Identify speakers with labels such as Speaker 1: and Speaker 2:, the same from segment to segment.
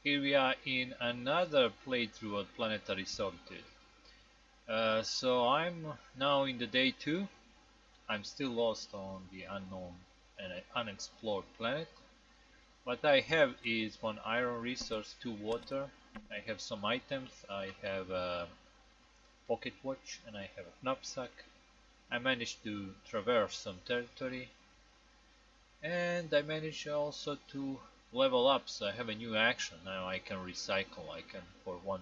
Speaker 1: here we are in another playthrough of Planetary Solitude. So I'm now in the day 2. I'm still lost on the unknown and unexplored planet. What I have is 1 iron resource, 2 water. I have some items. I have a pocket watch and I have a knapsack. I managed to traverse some territory. And I managed also to level up, so I have a new action. Now I can recycle. I can, for 1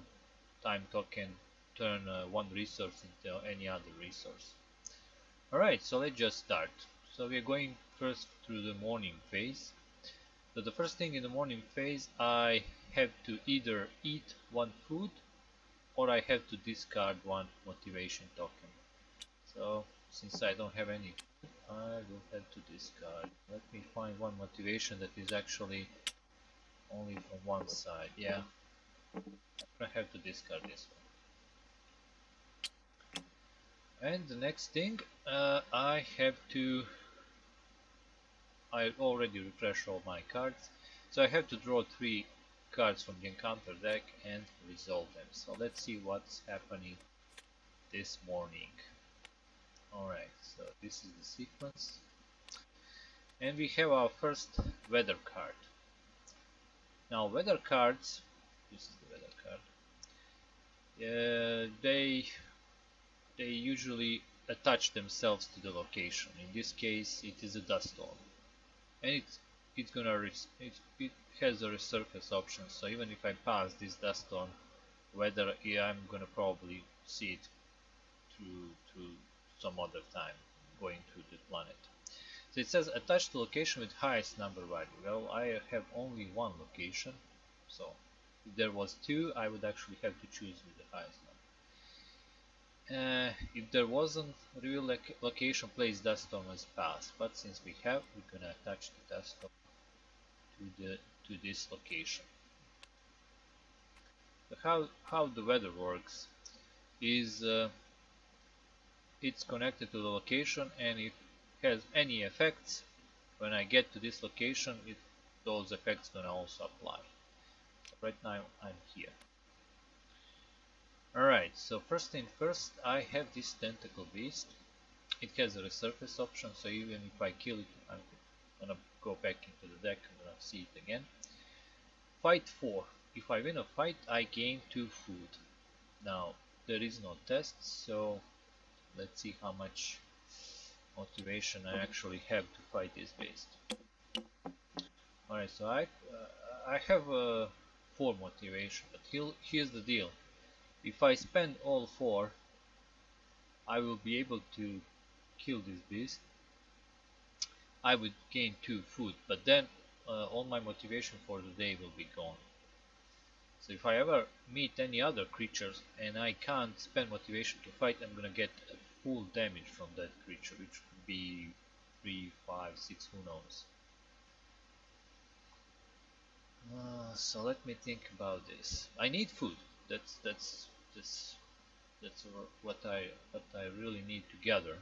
Speaker 1: time token, turn 1 resource into any other resource. Alright, so let's just start. So we are going first through the morning phase. So the first thing in the morning phase, I have to either eat 1 food or I have to discard 1 motivation token. So since I don't have any, I will have to discard. Let me find 1 motivation that is actually only from 1 side. Yeah, I have to discard this one. And the next thing, I have to. I already refreshed all my cards, so I have to draw 3 cards from the encounter deck and resolve them. So let's see what's happening this morning. Alright, so this is the sequence. And we have our first weather card. Now weather cards, this is the weather card, they usually attach themselves to the location. In this case it is a dust storm. And it has a resurface option, so even if I pass this dust storm, weather, I'm gonna probably see it through some other time going through the planet. So it says attach to location with highest number value. Well, I have only 1 location, so if there was 2, I would actually have to choose with the highest number. If there wasn't real location, place dust storm as pass. But since we have, we're gonna attach the dust storm to this location. So how the weather works is it's connected to the location, and if it has any effects, when I get to this location, those effects gonna also apply. So right now I'm here. Alright, so first thing first, I have this tentacle beast. It has a resurface option, so even if I kill it, I'm gonna go back into the deck, I'm gonna see it again. Fight 4. If I win a fight, I gain 2 food. Now, there is no test, so let's see how much motivation I actually have to fight this beast. Alright, so I have 4 motivation, but here's the deal. If I spend all 4, I will be able to kill this beast. I would gain 2 food, but then all my motivation for the day will be gone. So if I ever meet any other creatures and I can't spend motivation to fight, I'm gonna get a full damage from that creature, which could be 3, 5, 6, who knows. So let me think about this. I need food. That's what I really need to gather.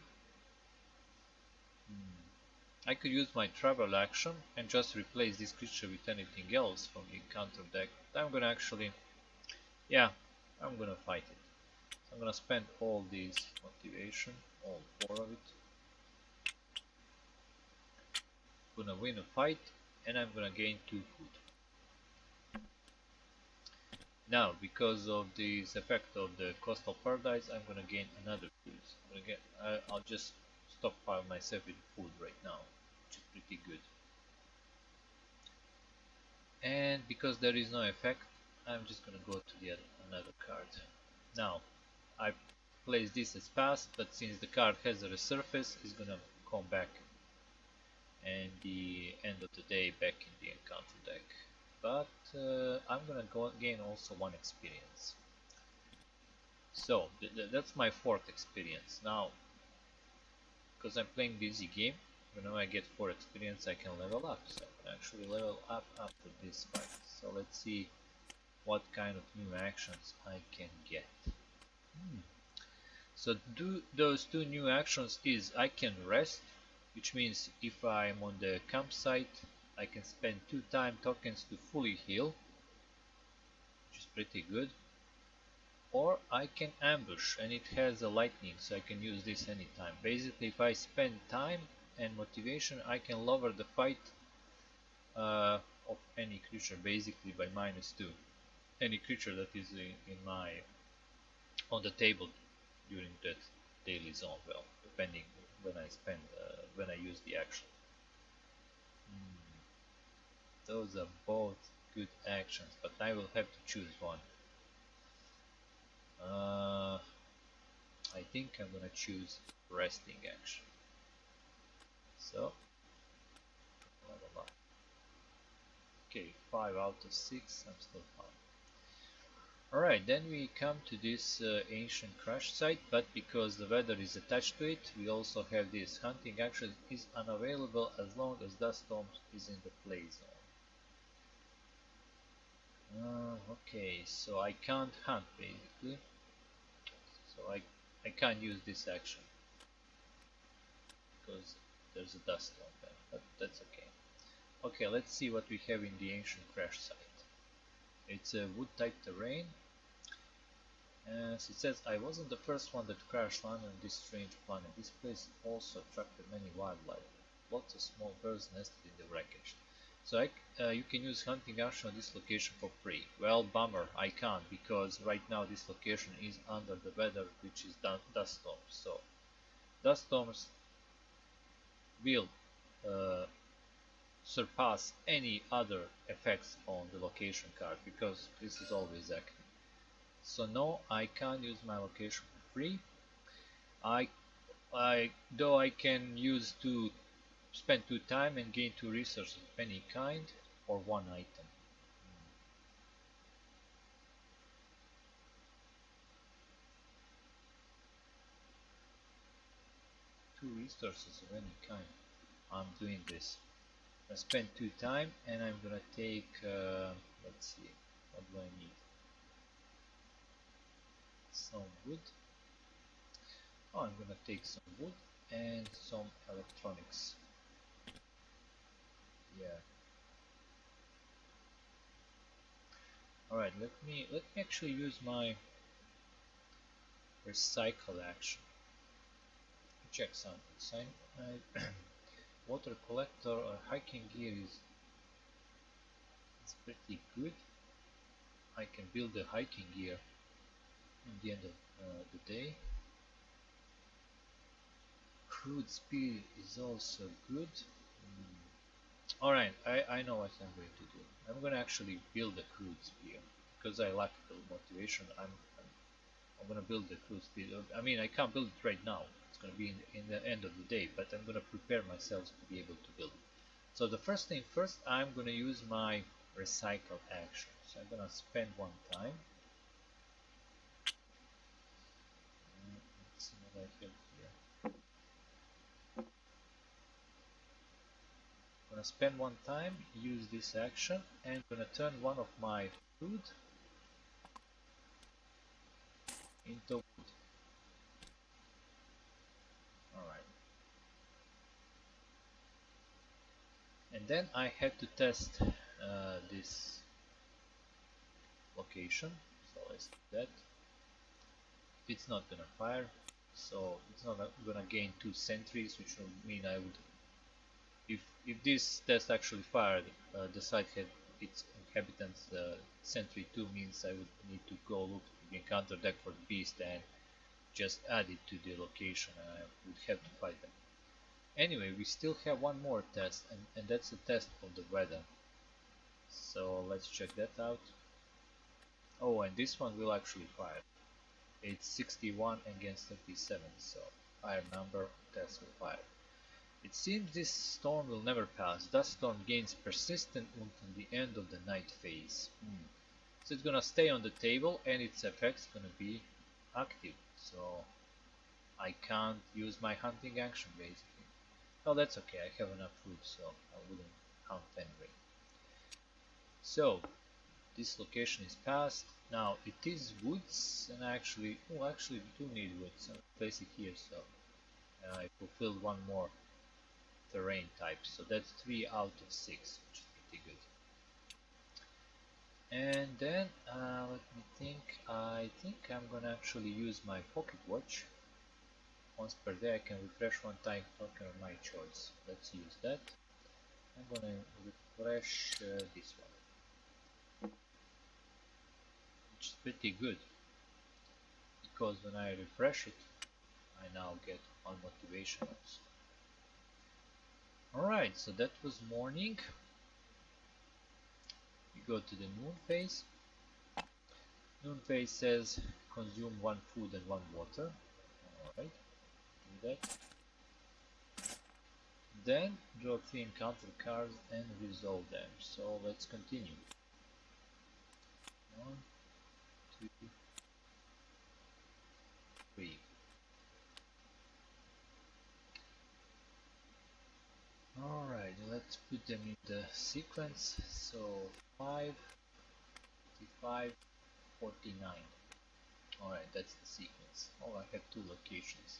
Speaker 1: I could use my travel action and just replace this creature with anything else from the encounter deck. I'm gonna actually, yeah, I'm gonna fight it. So I'm gonna spend all these motivation, all 4 of it. I'm gonna win a fight and I'm gonna gain 2 food. Now, because of this effect of the coastal paradise, I'm gonna gain another food. I'll just stockpile myself with food right now, which is pretty good. And because there is no effect, I'm just gonna go to the another card. Now, I place this as pass, but since the card has a resurface, it's gonna come back and the end of the day back in the encounter deck. But I'm gonna gain also 1 experience. So that's my 4th experience. Now, because I'm playing the easy game, whenever I get 4 experience, I can level up. So I can actually level up after this fight. So let's see what kind of new actions I can get. So those 2 new actions is I can rest, which means if I'm on the campsite, I can spend 2 time tokens to fully heal. pretty good. Or I can ambush, and it has a lightning, so I can use this anytime. Basically, if I spend time and motivation, I can lower the fight of any creature, basically by -2. Any creature that is in my on the table during that daily zone. Well, depending when I spend when I use the action. Those are both good actions, but I will have to choose one. I think I'm gonna choose resting action. So, blah, blah, blah. Okay, 5 out of 6, I'm still fine. Alright, then we come to this ancient crash site, but because the weather is attached to it, we also have this hunting action is unavailable as long as dust storm is in the play zone. Okay, so I can't hunt basically, so I can't use this action because there's a dust storm there, but that's okay. Okay, let's see what we have in the ancient crash site. It's a wood type terrain. As it says, I wasn't the first one that crash landed on this strange planet. This place also attracted many wildlife. Lots of small birds nested in the wreckage. So you can use hunting action on this location for free. Well, bummer, I can't, because right now this location is under the weather, which is dust storms. So dust storms will surpass any other effects on the location card, because this is always active. So no, I can't use my location for free. Though I can use spend 2 time and gain 2 resources of any kind or 1 item. 2 resources of any kind. I'm doing this. I spend 2 time and I'm gonna take, let's see, what do I need? Some wood. Oh, I'm gonna take some wood and some electronics. Yeah. Alright, let me actually use my recycle action. Check something. Water collector or hiking gear is pretty good. I can build the hiking gear at the end of the day. Crude speed is also good. Alright, I know what I'm going to do. I'm going to actually build a crude spear because I lack the motivation. I'm going to build the crude spear. I mean, I can't build it right now. It's going to be in the end of the day, but I'm going to prepare myself to be able to build it. So the first thing first, I'm going to use my recycle action. So I'm going to spend 1 time. Let's see what I have here. I'm going to spend 1 time, use this action, and I'm going to turn one of my food into wood. Alright. And then I have to test this location. So let's do that. It's not gonna fire, so it's not gonna gain 2 sentries, which will mean I would, if this test actually fired, the site had its inhabitants, sentry 2 means I would need to go look to the encounter deck for the beast and just add it to the location, and I would have to fight them. Anyway, we still have one more test, and that's the test of the weather. So let's check that out. Oh, and this one will actually fire. It's 61 against 37, so higher number tests will fire. It seems this storm will never pass. Dust storm gains persistent until the end of the night phase. So it's gonna stay on the table and its effects gonna be active. So I can't use my hunting action basically. Oh, that's okay, I have enough food, so I wouldn't hunt anyway. So this location is passed. Now it is woods, and actually we do need wood, so I'll place it here. So I fulfilled one more terrain type, so that's 3 out of 6, which is pretty good. And then let me think. I think I'm gonna actually use my pocket watch. Once per day I can refresh one time token of my choice. Let's use that. I'm gonna refresh this one, which is pretty good because when I refresh it, I now get one motivation also. Alright, so that was morning. We go to the noon phase. Noon phase says consume one food and one water. Alright, do that. Then draw 3 encounter cards and resolve them. So let's continue. 1, 2, 3. Alright, let's put them in the sequence. So 5, 55, 49. Alright, that's the sequence. Oh, I have 2 locations.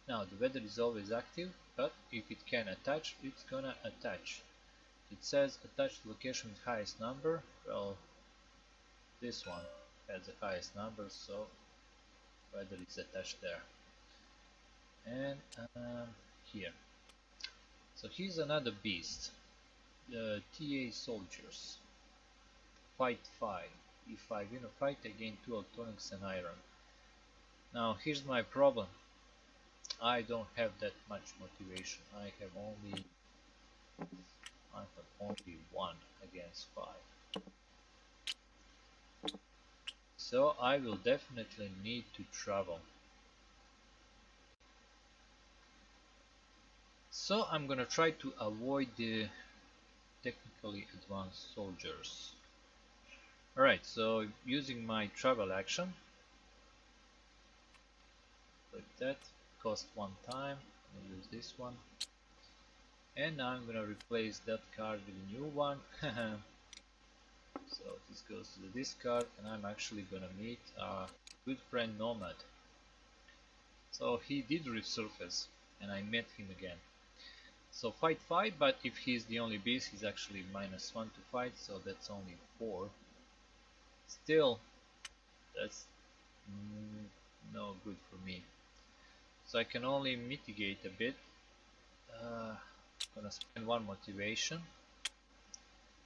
Speaker 1: Now the weather is always active, but if it can attach, it's gonna attach. It says attach location with highest number. Well, this one has the highest number, so weather is attached there. And here. So here's another beast. The TA soldiers. Fight 5. If I win a fight, I gain 2 electronics and iron. Now here's my problem. I don't have that much motivation. I have only 1 against 5. So I will definitely need to travel. So I'm gonna try to avoid the technically advanced soldiers. Alright, so using my travel action, like that, cost 1 time, I'll use this one. And now I'm gonna replace that card with a new one. So this goes to the discard, and I'm actually gonna meet a good friend Nomad. So he did resurface, and I met him again. So fight 5, but if he's the only beast, he's actually -1 to fight, so that's only 4. Still, that's no good for me. So I can only mitigate a bit. Gonna spend 1 motivation.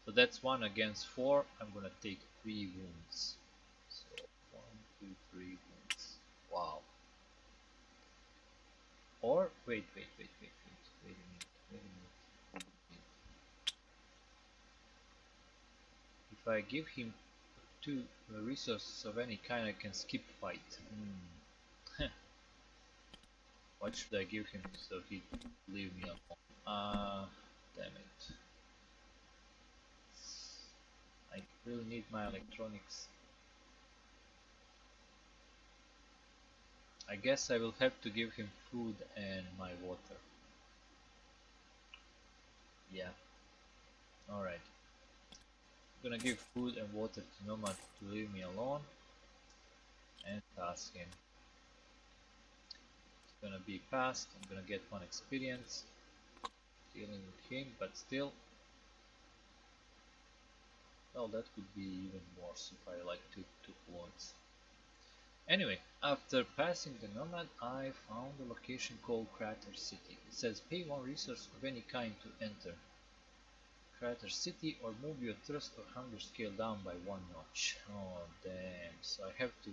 Speaker 1: So that's 1 against 4. I'm gonna take 3 wounds. So 1, 2, 3 wounds. Wow. Or wait a minute. If I give him 2 resources of any kind, I can skip fight. What should I give him so he leave me alone? Damn it. I really need my electronics. I guess I will have to give him food and my water. Yeah. Alright. I'm gonna give food and water to Nomad to leave me alone and pass him. It's gonna be passed. I'm gonna get 1 experience dealing with him, but still, well, that would be even worse if I like took 2 wounds. Anyway, after passing the Nomad, I found a location called Crater City. It says pay 1 resource of any kind to enter Crater City or move your thirst or hunger scale down by 1 notch. Oh damn, so I have to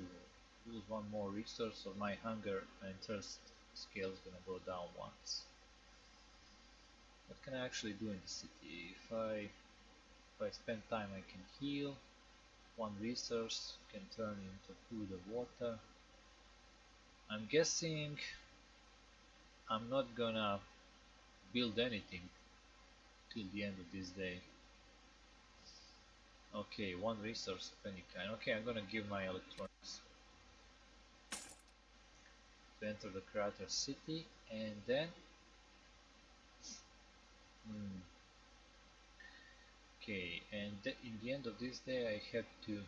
Speaker 1: use 1 more resource, or my hunger and thirst scale is gonna go down once. What can I actually do in the city? If I spend time, I can heal. 1 resource can turn into food or water. I'm guessing I'm not gonna build anything till the end of this day. Okay, 1 resource of any kind. Okay, I'm gonna give my electronics to enter the Crater City, and then okay, and in the end of this day I have to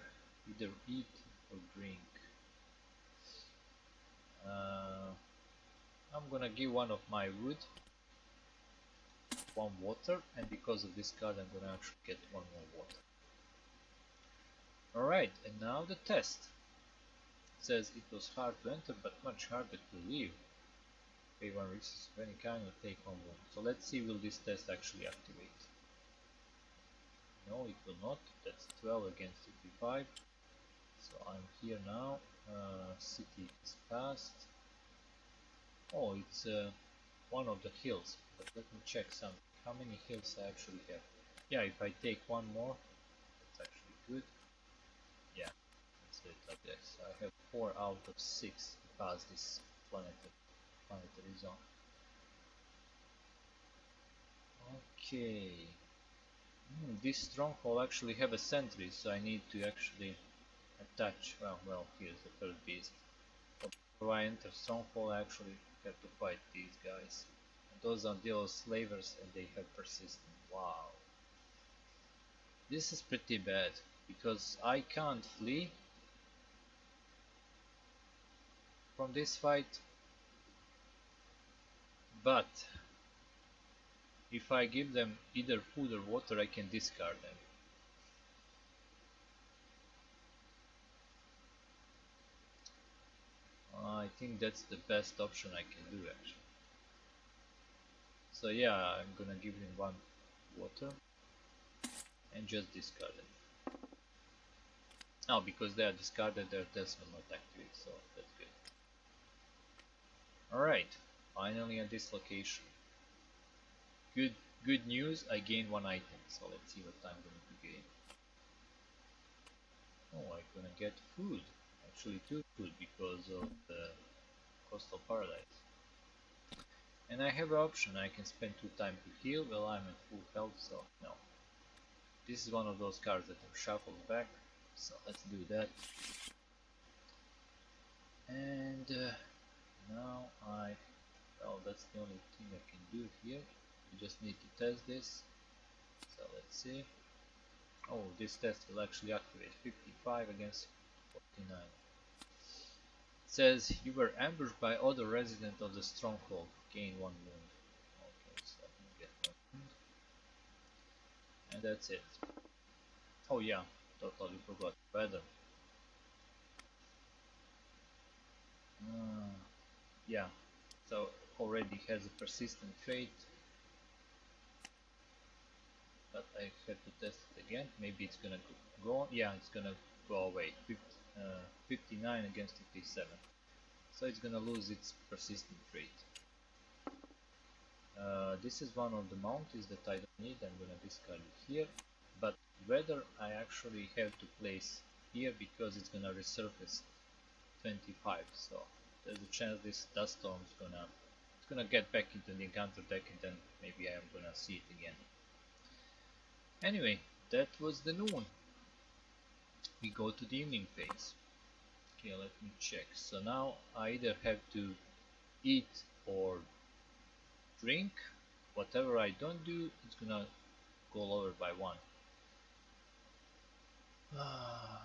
Speaker 1: either eat or drink. I'm gonna give 1 of my wood, 1 water, and because of this card I'm gonna actually get 1 more water. Alright, and now the test. It says it was hard to enter but much harder to leave. Pay one resource of any kind or take on one. So let's see, will this test actually activate? No, it will not. That's 12 against 55. So I'm here now. City is passed. Oh, it's one of the hills. But let me check something. How many hills I actually have? Yeah, if I take one more, that's actually good. Yeah, let's do it like this. I have 4 out of 6 to pass this planetary zone. Okay. This stronghold actually have a sentry, so I need to actually attach. Well, here's the first beast. Before I enter stronghold, I actually have to fight these guys. And those are those slavers, and they have persistent. Wow. This is pretty bad because I can't flee from this fight, but if I give them either food or water, I can discard them. I think that's the best option I can do actually. So yeah, I'm gonna give him one water and just discard it. Now because they are discarded, their test will not activate, so that's good. Alright, finally at this location. Good news, I gained one item, so let's see what I'm going to gain. Oh, I'm gonna get food. Actually 2 food because of the coastal paradise. And I have an option, I can spend 2 time to heal while I'm at full health, so no. This is one of those cards that are shuffled back, so let's do that. And now well, that's the only thing I can do here. We just need to test this. So let's see. Oh, this test will actually activate 55 against 49. It says you were ambushed by other resident of the stronghold. Gain 1 wound. Okay, so let me get 1 wound. And that's it. Oh yeah, totally forgot weather. Yeah, so already has a persistent trait, but I have to test it again. Maybe it's gonna go on. Yeah, it's gonna go away. 59 against 57. So it's gonna lose its persistent trait. This is one of the mounties that I don't need. I'm gonna discard it here. But weather I actually have to place here because it's gonna resurface 25. So there's a chance this dust storm is gonna get back into the encounter deck, and then maybe I'm gonna see it again. Anyway, that was the noon. We go to the evening phase. Okay, let me check. So now I either have to eat or drink. Whatever I don't do, it's gonna go lower by 1.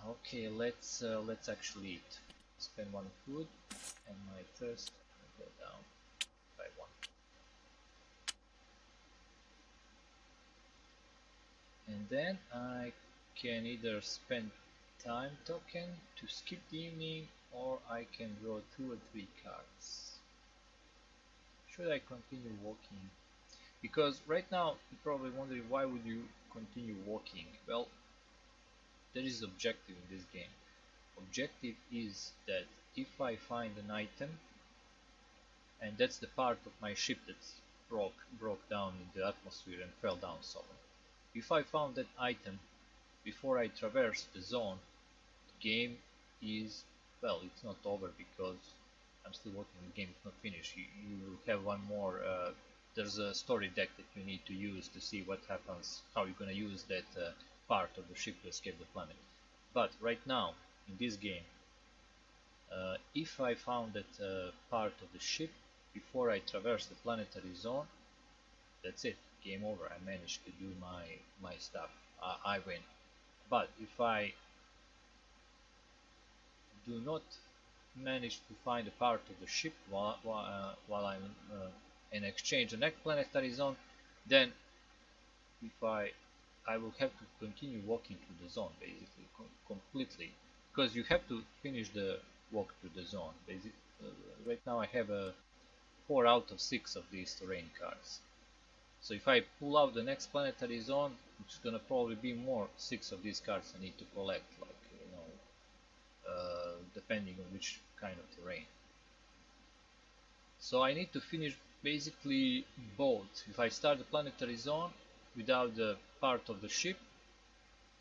Speaker 1: Okay, let's actually eat. Spend 1 food, and my thirst will go down by 1. And then I can either spend time token to skip the evening, or I can draw 2 or 3 cards. Should I continue walking? Because right now you're probably wondering, why would you continue walking? Well, there is objective in this game. Objective is that if I find an item, and that's the part of my ship that broke down in the atmosphere and fell down somewhere. If I found that item before I traverse the zone, the game is, well, it's not over because I'm still working on the game, it's not finished. You have one more, there's a story deck that you need to use to see what happens, how you're gonna use that part of the ship to escape the planet. But right now, in this game, if I found that part of the ship before I traverse the planetary zone, that's it, game over. I managed to do my stuff. I win. But if I do not manage to find a part of the ship while I'm in exchange the next planetary zone, then if I I will have to continue walking through the zone basically completely, because you have to finish the walk through the zone. Right now I have a 4 out of 6 of these terrain cards. So if I pull out the next planetary zone, it's gonna probably be more 6 of these cards I need to collect, like depending on which kind of terrain. So I need to finish basically both. If I start the planetary zone without the part of the ship,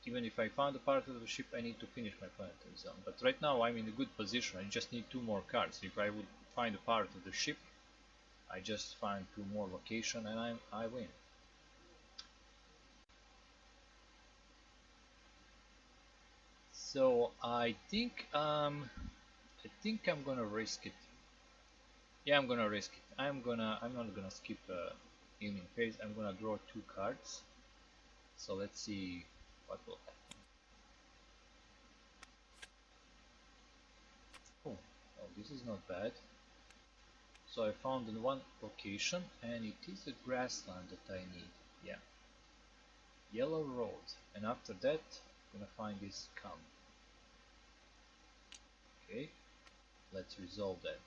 Speaker 1: even if I found a part of the ship, I need to finish my planetary zone. But right now I'm in a good position. I just need 2 more cards. If I would find a part of the ship, I just find 2 more location and I win. So I think I'm gonna risk it. Yeah, I'm gonna risk it. I'm not gonna skip evening phase. I'm gonna draw 2 cards. So let's see what will happen. Oh, this is not bad. So I found in one location, and it is a grassland that I need. Yeah, yellow road, and after that, I'm gonna find this camp. Okay, let's resolve that.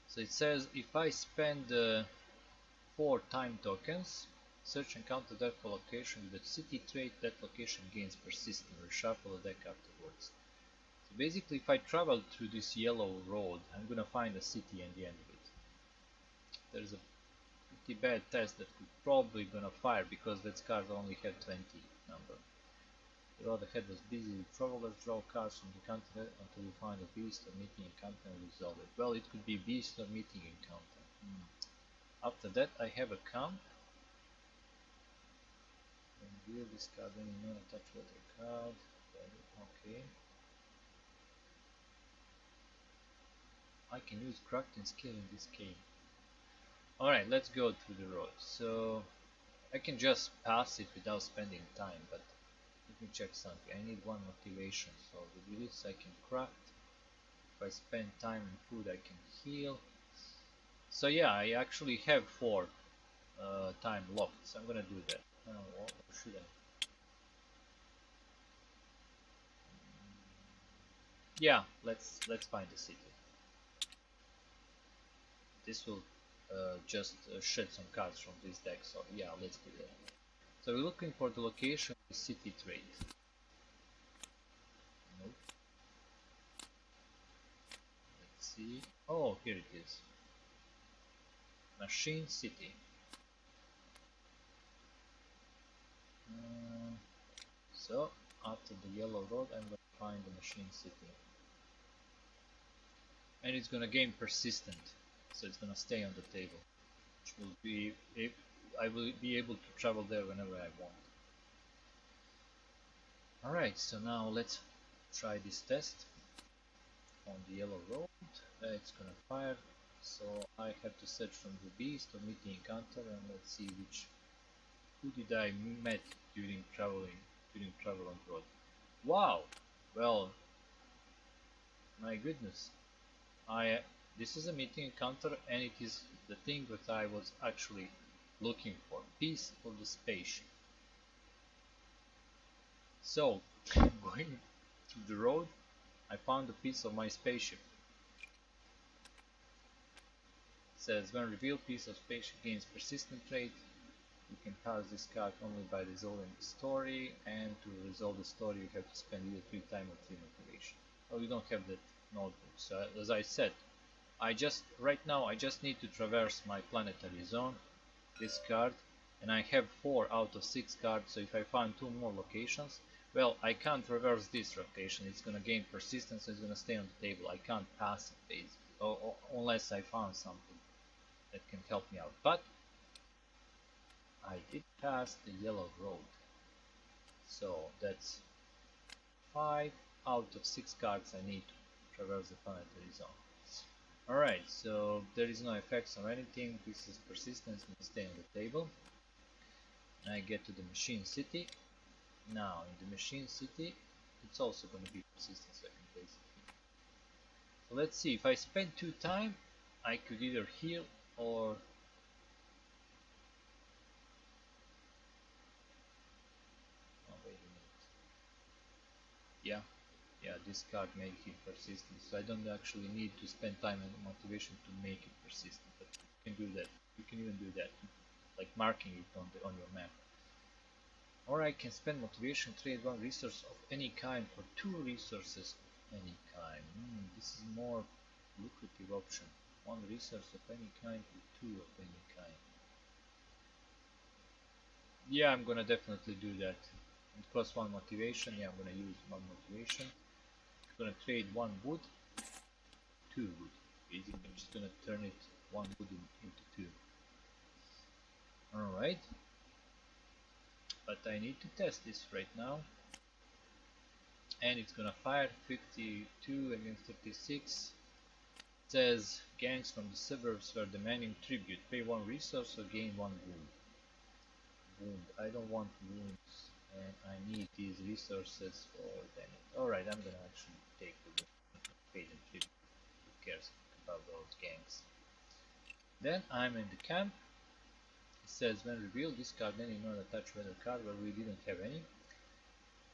Speaker 1: So it says if I spend 4 time tokens, search and counter that for location with the city trait, that location gains persistent. Reshuffle the deck afterwards. So basically, if I travel through this yellow road, I'm gonna find a city at the end of it. There's a pretty bad test that could probably gonna fire because that card only had 20 number. The road ahead was busy with travelers. Draw cards from the counter until you find a beast or meeting encounter and resolve it. Well, it could be beast or meeting encounter. After that, I have a camp. Reveal this card any non-attached water card. Okay. I can use crafting skill in this cave. Alright, let's go through the road. So I can just pass it without spending time, but let me check something. I need 1 motivation, so with this I can craft. If I spend time and food I can heal. So yeah, I actually have 4 time locked, so I'm gonna do that. Or should I? Yeah, let's find the city. This will just shed some cards from this deck, so yeah, let's do that. So we're looking for the location of the city trait. Nope. Let's see. Oh, here it is. Machine City. So after the yellow road, I'm going to find the Machine City. And it's going to gain persistent, so it's going to stay on the table, which will be, if I will be able to travel there whenever I want. Alright, so now let's try this test on the yellow road. It's going to fire, so I have to search from the beast or meeting encounter, and let's see who did I met during travel on the road. Wow, well, my goodness. This is a meeting encounter, and it is the thing that I was actually looking for. Piece of the spaceship. So, going through the road, I found a piece of my spaceship. It says when revealed, piece of spaceship gains persistent trait. You can pass this card only by resolving the story, and to resolve the story you have to spend either 3 time or 3 motivation. Oh, you don't have that notebook. So as I said, right now I just need to traverse my planetary zone, this card, and I have 4 out of 6 cards, so if I find 2 more locations, well, I can't traverse this location, it's gonna gain persistence, so it's gonna stay on the table. I can't pass it basically, unless I found something that can help me out. But I did pass the yellow road, so that's 5 out of 6 cards I need to traverse the planetary zone. Alright, so there is no effects or anything, this is persistence and stay on the table. I get to the Machine City. Now in the Machine City it's also going to be persistence, so I can place it here. So let's see, if I spend 2 time I could either heal or Yeah, yeah, this card make it persistent, so I don't actually need to spend time and motivation to make it persistent, but you can do that. You can even do that, like marking it on your map. Or I can spend motivation, trade one resource of any kind for two resources of any kind. This is more lucrative option. One resource of any kind to two of any kind. Yeah, I'm gonna definitely do that. It costs one motivation. Yeah, I'm gonna use one motivation. I'm gonna trade one wood, two wood. Basically, I'm just gonna turn it one wood into two. Alright. But I need to test this right now. And it's gonna fire 52 against 36. It says gangs from the suburbs were demanding tribute. Pay one resource or gain one wound. I don't want wounds, and I need these resources for damage. Alright, I'm gonna actually take the wound. Pay them tribute. Who cares about those gangs? Then I'm in the camp. It says when revealed, discard any non-attached weather card. Well, we didn't have any.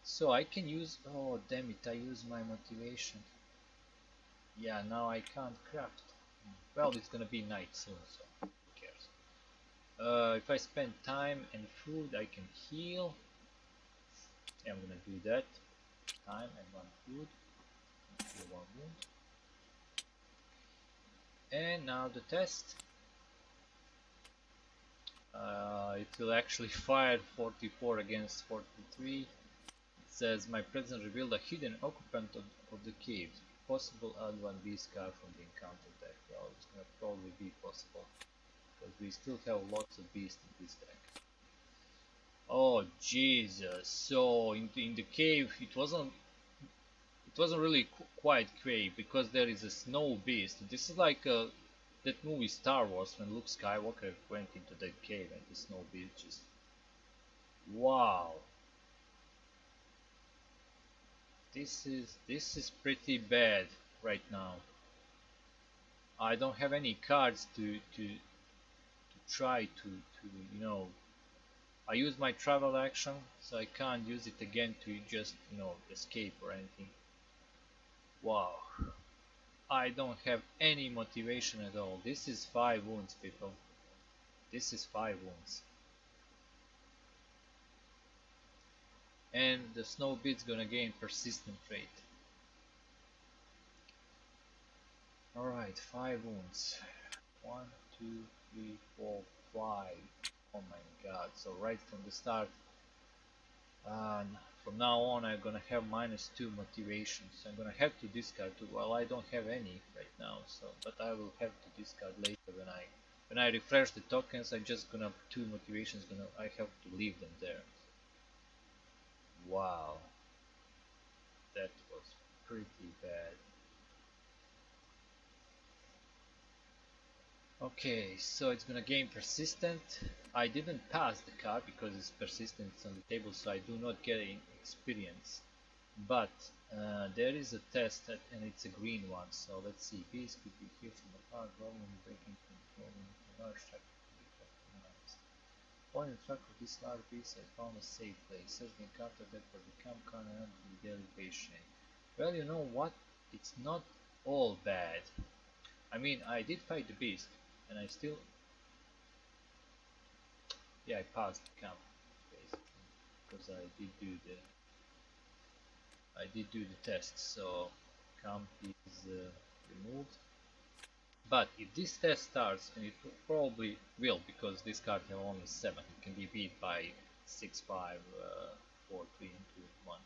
Speaker 1: So I can use, oh damn it, I use my motivation. Yeah, now I can't craft. Well, it's gonna be night soon, so who cares? If I spend time and food, I can heal. Yeah, I'm gonna do that. Time and one food. Heal one wound. And now the test. It will actually fire 44 against 43. It says my presence revealed a hidden occupant of the cave. Possible add one beast card from the encounter deck. Well, it's gonna probably be possible because we still have lots of beasts in this deck. Oh Jesus! So in the cave, it wasn't really quite cave because there is a snow beast. This is like that movie Star Wars when Luke Skywalker went into that cave and the snow beast just wow. This is pretty bad right now. I don't have any cards to try to I use my travel action, so I can't use it again to just escape or anything. Wow, I don't have any motivation at all. This is 5 wounds, people. This is 5 wounds. And the snow beat's gonna gain persistent trait. Alright, 5 wounds. 1, 2, 3, 4, 5. Oh my god, so right from the start, from now on I'm gonna have -2 motivations. I'm gonna have to discard 2. Well, I don't have any right now, so but I will have to discard later when I refresh the tokens. I'm just gonna 2 motivations. I have to leave them there. Wow, that was pretty bad. Okay, so it's gonna gain persistent. I didn't pass the card because it's persistent on the table, so I do not get any experience. But there is a test and it's a green one. So let's see. Bees could be here from the park, rolling, breaking, controlling a large track could be recognized. While in track of this large beast, I found a safe place. Search the encounter deck for the camp corner and the daily base chain. Well, you know what? It's not all bad. I mean, I did fight the beast, and I still, yeah, I passed the camp basically because I did do the test. So camp is removed. But if this test starts, and it probably will, because this card has only 7, it can be beat by 6, 5, 4, 3, and 2, 1.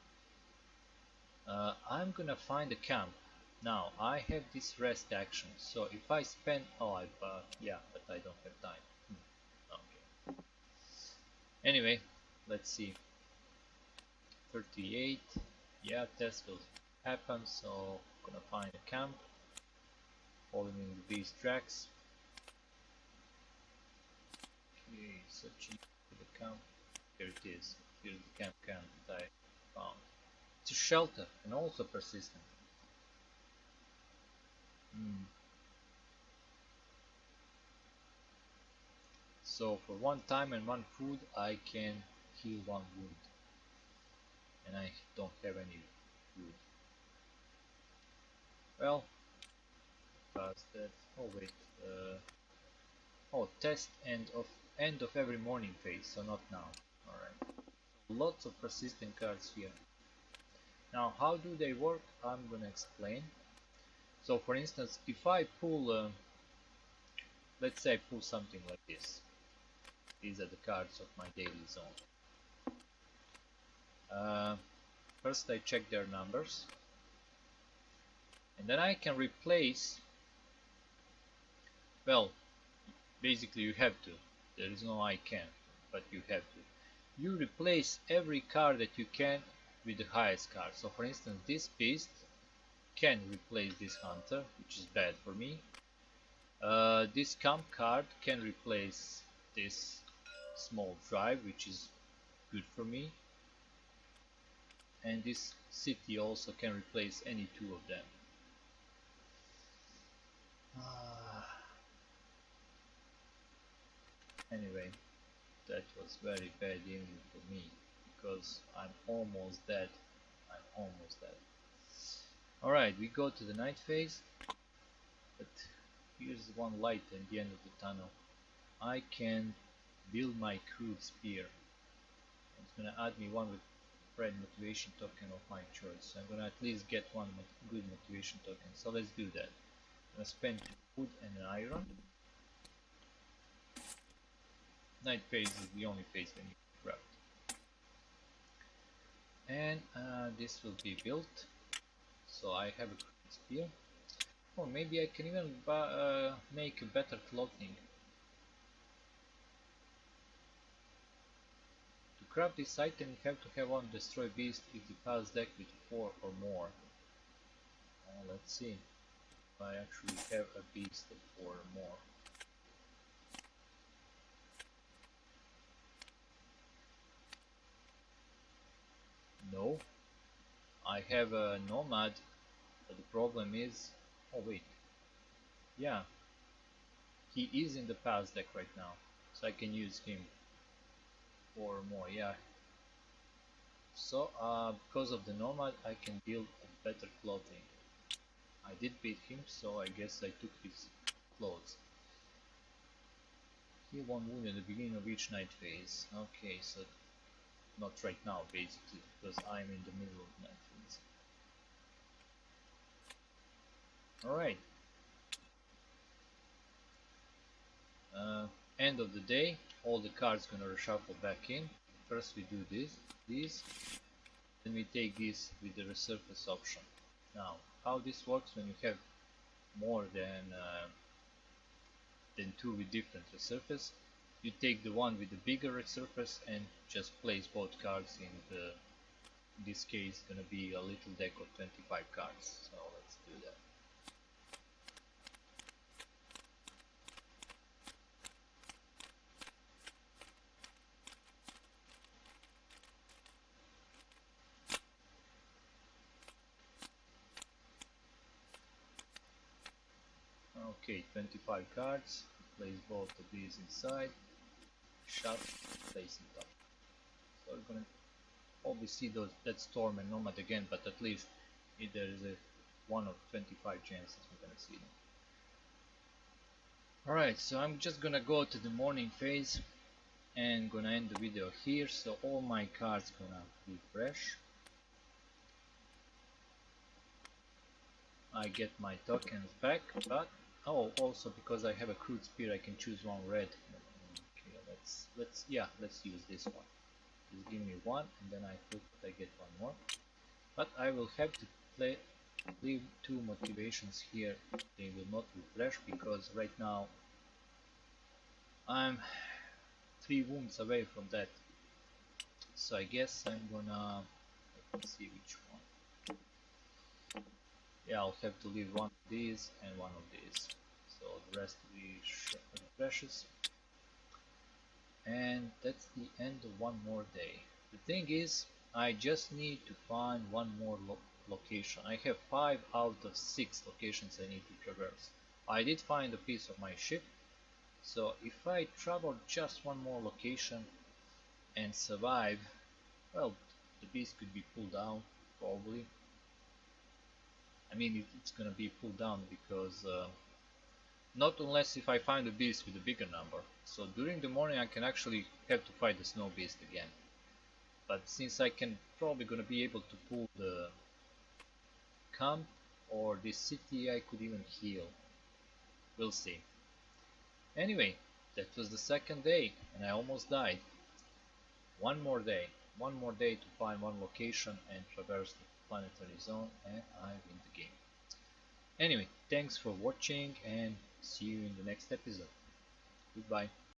Speaker 1: I'm gonna find a camp. Now I have this rest action, so if I spend, yeah, but I don't have time. Okay. Anyway, let's see. 38. Yeah, test will happen, so I'm gonna find a camp. Following these tracks. Okay, searching for the camp. Here it is. Here's the camp that I found. It's a shelter and also persistent. So for 1 time and 1 food I can heal 1 wound. And I don't have any Good. Well, past that. Oh wait. Oh, test end of every morning phase. So not now. All right. Lots of persistent cards here. Now, how do they work? I'm gonna explain. So, for instance, if I pull, let's say I pull something like this. These are the cards of my daily zone. First I check their numbers, and then I can replace, well, basically you have to. There is no I can, but you have to. You replace every card that you can with the highest card. So for instance, this beast can replace this hunter, which is bad for me. This camp card can replace this small drive, which is good for me. And this city also can replace any two of them. Anyway, that was very bad even for me, because I'm almost dead. Alright, we go to the night phase, but here's one light at the end of the tunnel. I can build my crude spear. It's gonna add me one with red motivation token of my choice. I'm gonna at least get one good motivation token, so let's do that. I'm gonna spend wood and an iron. Night phase is the only phase we need to craft. And this will be built. So I have a spear. Or maybe I can even make a better clothing. To craft this item you have to have one destroy beast if the pass deck with 4 or more. Let's see if I actually have a beast of 4 or more. No, I have a nomad, but the problem is, oh wait, yeah, he is in the pass deck right now, so I can use him for more, yeah. So because of the nomad I can build a better clothing. I did beat him, so I guess I took his clothes. Heal 1 wound at the beginning of each night phase. Okay, so not right now basically, because I'm in the middle of night phase. Alright. End of the day, all the cards gonna reshuffle back in. First we do this, then we take this with the resurface option. Now, how this works when you have more than 2 with different resurface, you take the one with the bigger resurface and just place both cards in the, in this case gonna be a little deck of 25 cards, so let's do that. Okay, 25 cards, place both of these inside, shut, place it up. So we're gonna probably see that storm and nomad again, but at least there is a 1 of 25 chances we're gonna see them. Alright, so I'm just gonna go to the morning phase and gonna end the video here, so all my cards gonna be fresh. I get my tokens back, but oh, also because I have a crude spear I can choose one red. Okay, let's use this one. Just give me one and then I hope that I get one more. But I will have to leave 2 motivations here. They will not refresh because right now I'm 3 wounds away from that. So I guess I'm gonna, let me see which one. Yeah, I'll have to leave one of these and one of these. So the rest refreshes. And that's the end of one more day. The thing is, I just need to find one more location. I have 5 out of 6 locations I need to traverse. I did find a piece of my ship, so if I travel just one more location and survive, well, the beast could be pulled down, probably. I mean, it's gonna be pulled down because not unless if I find a beast with a bigger number. So during the morning I can actually have to fight the snow beast again. But since I can probably gonna be able to pull the camp or this city, I could even heal. We'll see. Anyway, that was the second day and I almost died. One more day. One more day to find one location and traverse the planetary zone and I win the game. Anyway, thanks for watching and see you in the next episode. Goodbye.